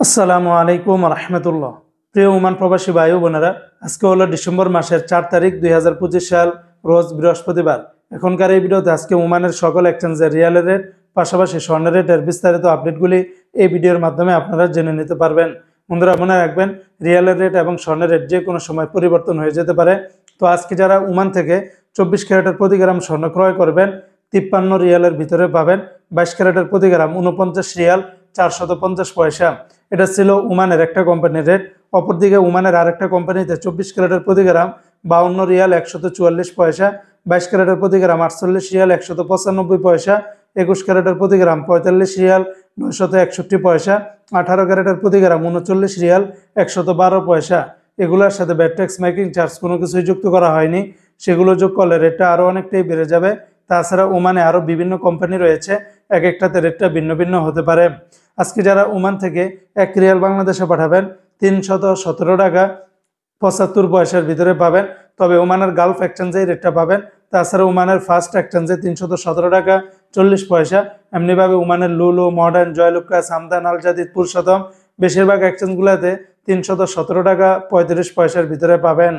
আসসালামু আলাইকুম রহমতুল্লাহ। প্রিয় ওমান প্রবাসী ভাই বোনেরা, আজকে হলো ডিসেম্বর মাসের 4 তারিখ 2025 সাল, রোজ বৃহস্পতিবার। এখনকার এই ভিডিওতে আজকে ওমানের সকল এক্সচেঞ্জের রিয়ালের রেট, পাশাপাশি স্বর্ণের রেটের বিস্তারিত আপডেটগুলি এই ভিডিওর মাধ্যমে আপনারা জেনে নিতে পারবেন। বন্ধুরা, মনে রাখবেন রিয়ালের রেট এবং স্বর্ণের রেট যে কোনো সময় পরিবর্তন হয়ে যেতে পারে। তো আজকে যারা ওমান থেকে 24 ক্যারেটের প্রতি গ্রাম স্বর্ণ ক্রয় করবেন, 53 রিয়ালের ভিতরে পাবেন 22 ক্যারেটের প্রতি গ্রাম 49 রিয়াল 450 পয়সা। এটা ছিল ওমানের একটা কোম্পানির রেট। অপরদিকে ওমানের আরেকটা কোম্পানিতে 24 ক্যারেটের প্রতি গ্রাম 52 রিয়াল 144 পয়সা, 22 ক্যারেটের প্রতি গ্রাম 48 রিয়াল 195 পয়সা, 21 ক্যারেটের প্রতি গ্রাম 45 রিয়াল 961 পয়সা, 18 ক্যারেটের প্রতি গ্রাম 39 রিয়াল 112 পয়সা। এগুলোর সাথে ব্যাট ট্যাক্স মেকিং চার্জ কোনো কিছুই যুক্ত করা হয়নি। সেগুলো যোগ করলে রেটটা আরও অনেকটাই বেড়ে যাবে। তাছাড়া ওমানে আরও বিভিন্ন কোম্পানি রয়েছে, এক একটাতে রেটটা ভিন্ন ভিন্ন হতে পারে। আজকে যারা ওমান থেকে 1 রিয়াল বাংলাদেশে পাঠাবেন 317 টাকা 75 পয়সার ভিতরে পাবেন। তবে ওমানের গালফ এক্সচেঞ্জে রেটটা পাবেন। তাছাড়া ওমানের ফার্স্ট এক্সচেঞ্জে 317 টাকা 40 পয়সা। এমনিভাবে ওমানের লুলু, মডার্ন, জয়লুক্কাস, হামদান, আল জাদিদ, পুরুষোত্তম বেশিরভাগ এক্সচেঞ্জগুলোতে 317 টাকা 35 পয়সার ভিতরে পাবেন।